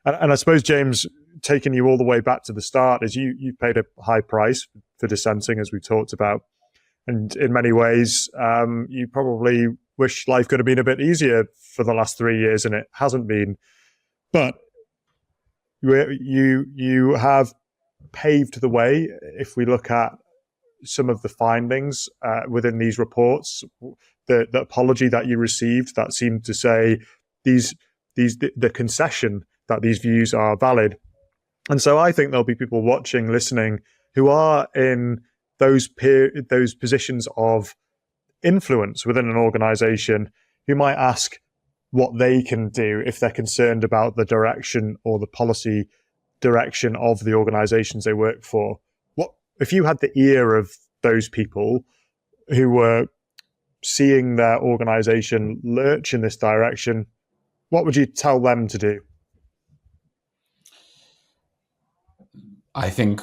And I suppose, James, taking you all the way back to the start, is you've paid a high price for dissenting, as we talked about. And in many ways, you probably wish life could have been a bit easier for the last 3 years, and it hasn't been. But you have paved the way. If we look at some of the findings within these reports, the apology that you received that seemed to say the concession that these views are valid. And so I think there'll be people watching, listening, who are in those positions of influence within an organization, who might ask what they can do if they're concerned about the direction or the policy direction of the organizations they work for. What if you had the ear of those people who were seeing their organization lurch in this direction? What would you tell them to do? I think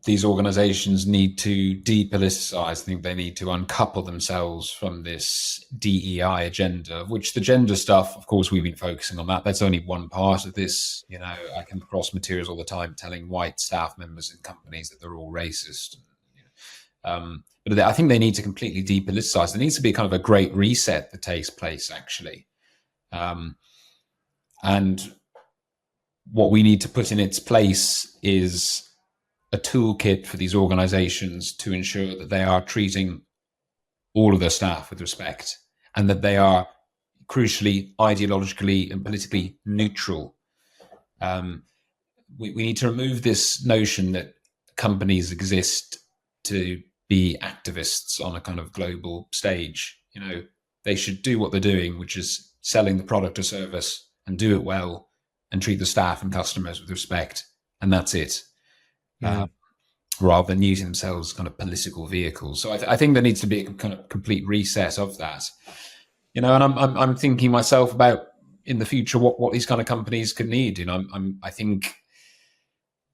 these organizations need to depoliticize. I think they need to uncouple themselves from this DEI agenda, which the gender stuff, of course, we've been focusing on that. That's only one part of this. You know, I come across materials all the time telling white staff members in companies that they're all racist. But I think they need to completely depoliticize. There needs to be kind of a great reset that takes place, actually. And what we need to put in its place is a toolkit for these organizations to ensure that they are treating all of their staff with respect, and that they are crucially ideologically and politically neutral. We need to remove this notion that companies exist to be activists on a kind of global stage. You know, they should do what they're doing, which is selling the product or service, and do it well, and treat the staff and customers with respect, and that's it. Rather than using themselves as kind of political vehicles. So I think there needs to be a kind of complete reset of that. You know, and I'm thinking myself about in the future what these kind of companies could need. You know, I think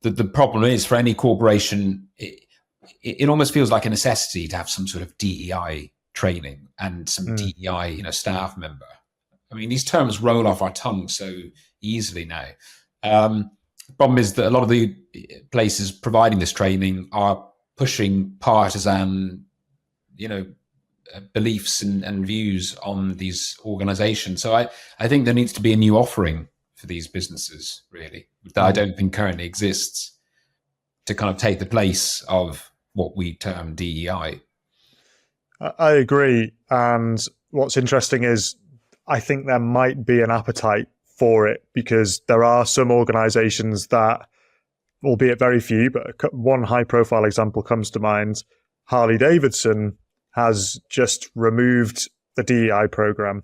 that the problem is for any corporation, it almost feels like a necessity to have some sort of DEI training and some DEI, staff member. I mean, these terms roll off our tongue so easily now. The problem is that a lot of the places providing this training are pushing partisan, beliefs and views on these organizations. So I think there needs to be a new offering for these businesses, really, that I don't think currently exists, to kind of take the place of what we term DEI. I agree. And what's interesting is I think there might be an appetite for it, because there are some organizations that, albeit very few, but one high profile example comes to mind. Harley Davidson has just removed the DEI program.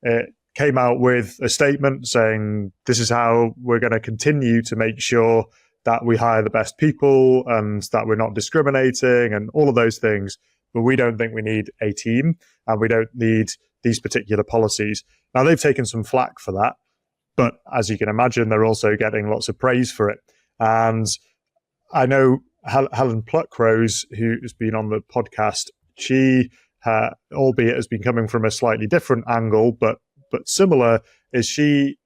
It came out with a statement saying this is how we're going to continue to make sure that we hire the best people and that we're not discriminating and all of those things. But we don't think we need a team, and we don't need these particular policies. Now, they've taken some flack for that, but as you can imagine, they're also getting lots of praise for it. And I know Helen Pluckrose, who has been on the podcast, she, albeit has been coming from a slightly different angle, but similar, is she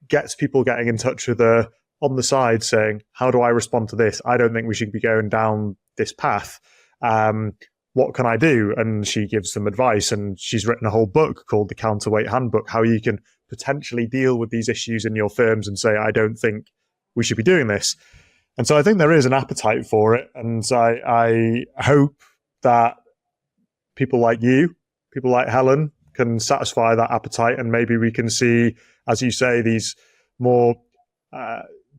gets people getting in touch with her on the side saying, how do I respond to this? I don't think we should be going down this path. What can I do? And she gives them advice, and she's written a whole book called The Counterweight Handbook, how you can potentially deal with these issues in your firms and say, I don't think we should be doing this. And so I think there is an appetite for it. And I hope that people like you, people like Helen, can satisfy that appetite. And maybe we can see, as you say, these more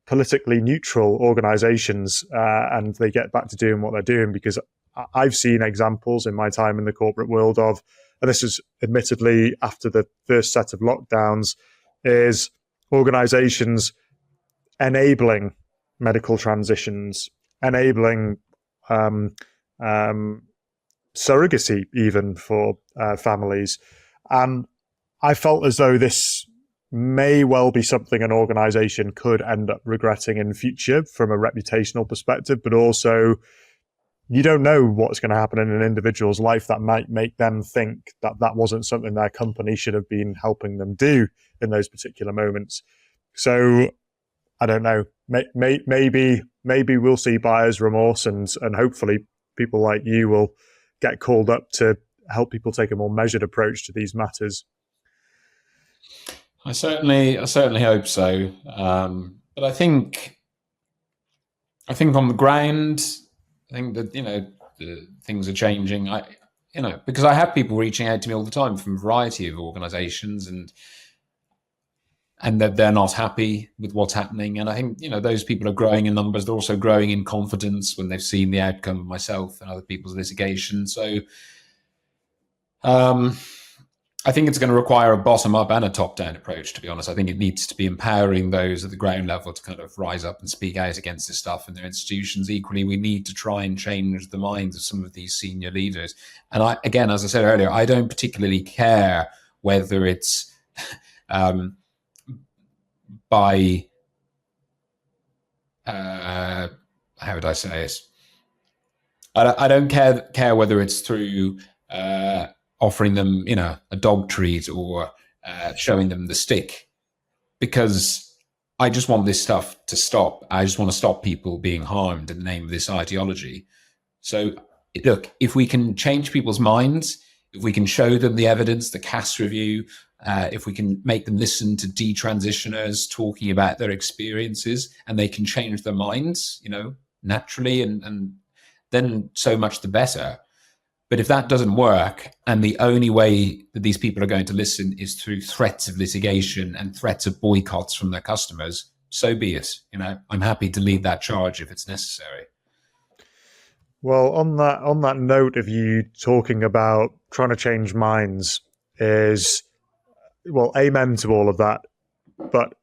politically neutral organizations, and they get back to doing what they're doing. Because I've seen examples in my time in the corporate world of, and this is admittedly after the first set of lockdowns, is organizations enabling medical transitions, enabling surrogacy even for families. And I felt as though this may well be something an organization could end up regretting in future from a reputational perspective, but also you don't know what's going to happen in an individual's life that might make them think that that wasn't something their company should have been helping them do in those particular moments. So I don't know. Maybe we'll see buyer's remorse, and hopefully people like you will get called up to help people take a more measured approach to these matters. I certainly hope so. But I think on the ground, I think that the things are changing. Because I have people reaching out to me all the time from a variety of organisations, and that they're not happy with what's happening. And I think those people are growing in numbers. They're also growing in confidence when they've seen the outcome of myself and other people's litigation. So I think it's going to require a bottom-up and a top-down approach, to be honest. I think it needs to be empowering those at the ground level to kind of rise up and speak out against this stuff in their institutions. Equally, we need to try and change the minds of some of these senior leaders. And again, as I said earlier, I don't particularly care whether it's by how would I say it? I don't care whether it's through offering them, a dog treat or showing them the stick, because I just want this stuff to stop. I just want to stop people being harmed in the name of this ideology. So, look, if we can change people's minds, if we can show them the evidence, the CAS review, if we can make them listen to detransitioners talking about their experiences, and they can change their minds, naturally, and then so much the better. But if that doesn't work, and the only way that these people are going to listen is through threats of litigation and threats of boycotts from their customers, so be it. I'm happy to lead that charge if it's necessary. Well, on that note of you talking about trying to change minds is, well, amen to all of that. But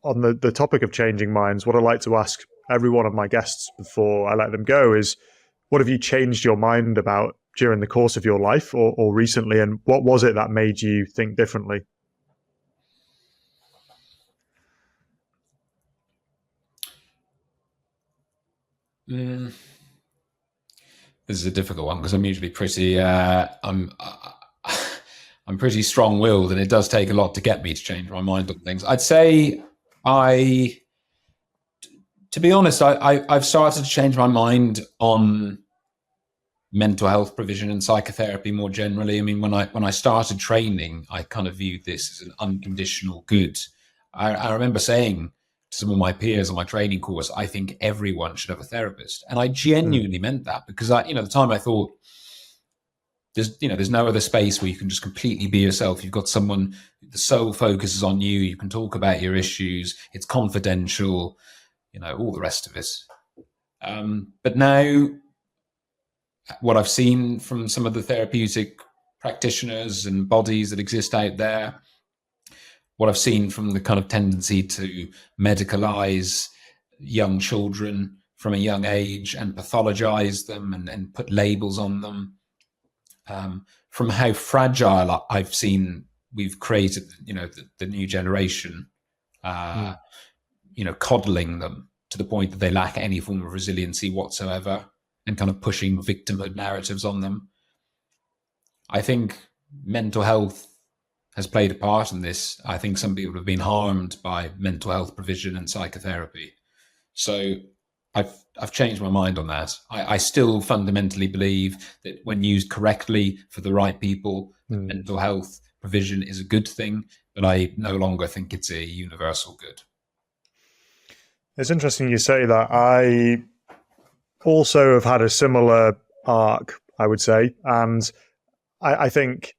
on the topic of changing minds, what I'd like to ask every one of my guests before I let them go is, what have you changed your mind about during the course of your life or recently, and what was it that made you think differently? This is a difficult one because I'm usually pretty I'm pretty strong-willed, and it does take a lot to get me to change my mind on things. I'd say to be honest, I've started to change my mind on mental health provision and psychotherapy more generally. I mean, when I started training, I kind of viewed this as an unconditional good. I remember saying to some of my peers on my training course, I think everyone should have a therapist. And I genuinely meant that, because at the time I thought, there's no other space where you can just completely be yourself. You've got someone, the sole focus is on you. You can talk about your issues. It's confidential, all the rest of it. But now, what I've seen from some of the therapeutic practitioners and bodies that exist out there, what I've seen from the kind of tendency to medicalize young children from a young age and pathologize them and put labels on them, from how fragile I've seen we've created, the new generation, coddling them to the point that they lack any form of resiliency whatsoever, and kind of pushing victimhood narratives on them. I think mental health has played a part in this. I think some people have been harmed by mental health provision and psychotherapy. So I've changed my mind on that. I still fundamentally believe that when used correctly for the right people, mental health provision is a good thing, but I no longer think it's a universal good. It's interesting you say that. I also have had a similar arc, I would say, and I think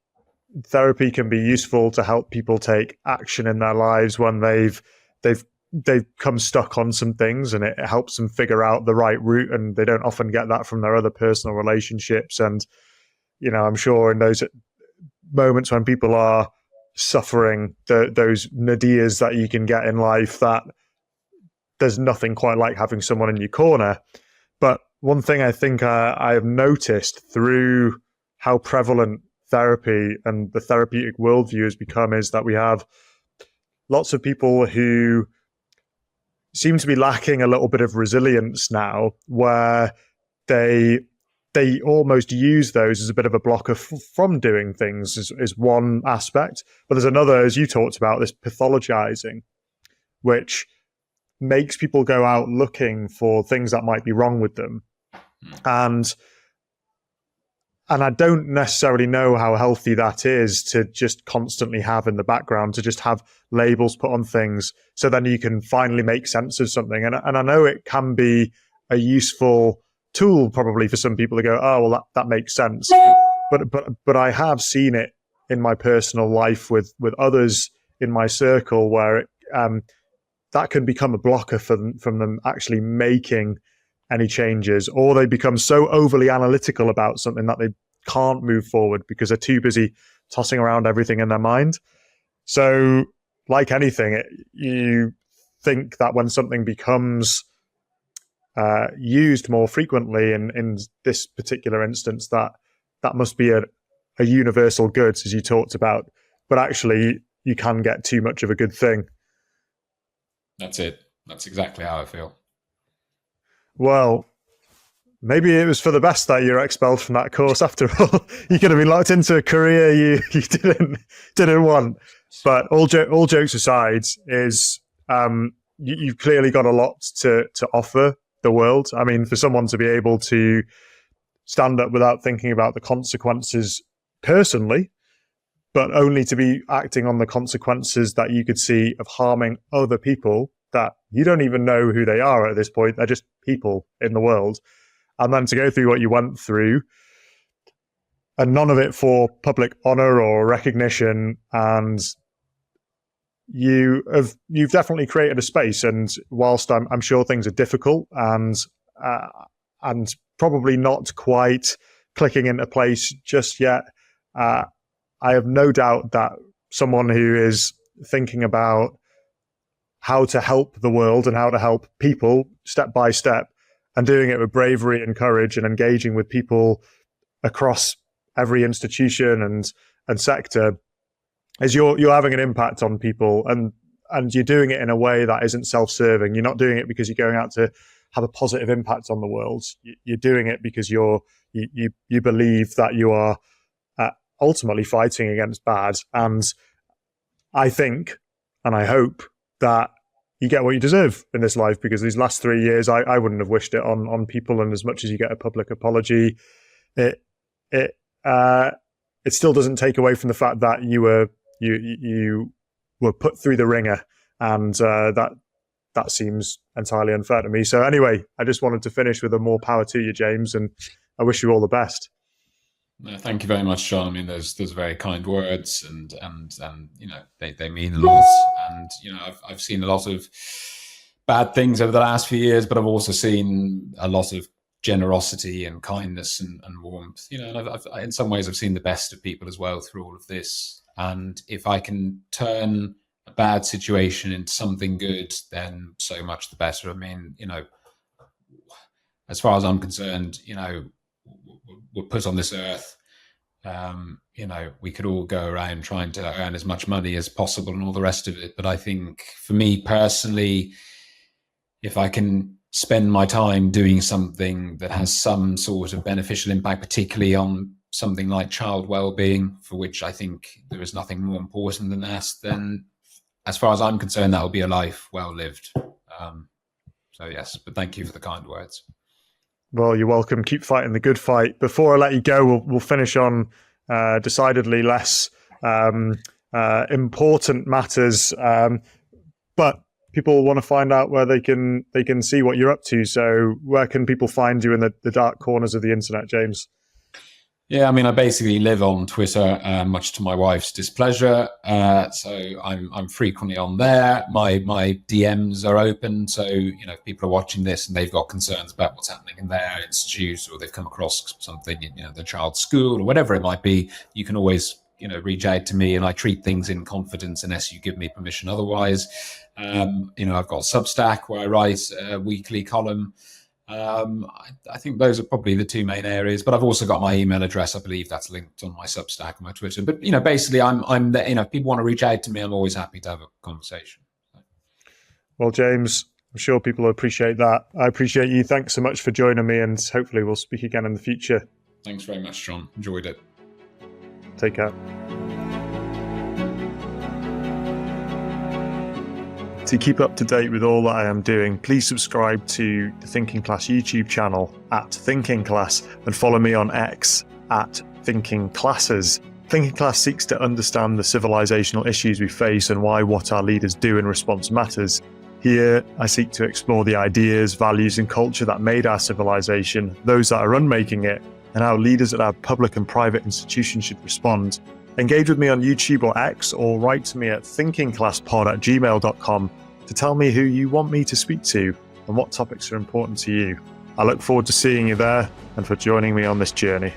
therapy can be useful to help people take action in their lives when they've come stuck on some things, and it helps them figure out the right route, and they don't often get that from their other personal relationships. And I'm sure in those moments when people are suffering, those nadiyas that you can get in life, that there's nothing quite like having someone in your corner. But one thing I think I have noticed through how prevalent therapy and the therapeutic worldview has become is that we have lots of people who seem to be lacking a little bit of resilience now, where they almost use those as a bit of a blocker from doing things is one aspect. But there's another, as you talked about, this pathologizing, which makes people go out looking for things that might be wrong with them. And I don't necessarily know how healthy that is, to just constantly have in the background, to just have labels put on things so then you can finally make sense of something. And I know it can be a useful tool probably for some people to go, oh, well, that makes sense. But I have seen it in my personal life with others in my circle where it, that can become a blocker from them actually making any changes, or they become so overly analytical about something that they can't move forward because they're too busy tossing around everything in their mind. So, like anything, you think that when something becomes used more frequently, in this particular instance, that must be a universal good, as you talked about. But actually, you can get too much of a good thing. That's it. That's exactly how I feel. Well, maybe it was for the best that you're expelled from that course after all. You could have been locked into a career you didn't want. But all jokes aside, you've clearly got a lot to offer the world. I mean, for someone to be able to stand up without thinking about the consequences personally, but only to be acting on the consequences that you could see of harming other people that you don't even know who they are at this point. They're just people in the world. And then to go through what you went through, and none of it for public honor or recognition. And you've definitely created a space. And whilst I'm sure things are difficult and probably not quite clicking into place just yet, I have no doubt that someone who is thinking about how to help the world and how to help people step by step, and doing it with bravery and courage, and engaging with people across every institution and sector, is you're having an impact on people, and you're doing it in a way that isn't self-serving. You're not doing it because you're going out to have a positive impact on the world. You're doing it because you believe that you are ultimately fighting against bad. And I think, and I hope, that you get what you deserve in this life, because these last 3 years, I wouldn't have wished it on people. And as much as you get a public apology, it still doesn't take away from the fact that you were put through the ringer, and that seems entirely unfair to me. So anyway, I just wanted to finish with a more power to you, James, and I wish you all the best. No, thank you very much, John. I mean, those very kind words, and you know, they mean a lot. And you know, I've seen a lot of bad things over the last few years, but I've also seen a lot of generosity and kindness and warmth. You know, and I've in some ways I've seen the best of people as well through all of this. And if I can turn a bad situation into something good, then so much the better. I mean, you know, as far as I'm concerned, you know, we're put on this earth. You know, we could all go around trying to earn as much money as possible and all the rest of it. But I think for me personally, if I can spend my time doing something that has some sort of beneficial impact, particularly on something like child well-being, for which I think there is nothing more important than that, then as far as I'm concerned, that will be a life well lived. So yes, but thank you for the kind words. Well, you're welcome. Keep fighting the good fight. Before I let you go, we'll finish on decidedly less important matters, but people want to find out where they can see what you're up to. So where can people find you in the dark corners of the internet, James? Yeah, I mean, I basically live on Twitter, much to my wife's displeasure. So I'm frequently on there. My DMs are open. So, you know, if people are watching this and they've got concerns about what's happening in their institute, or they've come across something, you know, their child's school or whatever it might be, you can always, you know, reach out to me, and I treat things in confidence unless you give me permission otherwise. You know, I've got Substack where I write a weekly column. I think those are probably the two main areas, but I've also got my email address. I believe that's linked on my Substack and my Twitter. But, you know, basically I'm there. You know, if people want to reach out to me, I'm always happy to have a conversation. Well, James, I'm sure people will appreciate that. I appreciate you. Thanks so much for joining me, and hopefully we'll speak again in the future. Thanks very much, John. Enjoyed it. Take care. To keep up to date with all that I am doing, please subscribe to the Thinking Class YouTube channel at Thinking Class and follow me on X at Thinking Classes. Thinking Class seeks to understand the civilizational issues we face and why what our leaders do in response matters. Here, I seek to explore the ideas, values, and culture that made our civilization, those that are unmaking it, and how leaders at our public and private institutions should respond. Engage with me on YouTube or X, or write to me at thinkingclasspod@gmail.com to tell me who you want me to speak to and what topics are important to you. I look forward to seeing you there and for joining me on this journey.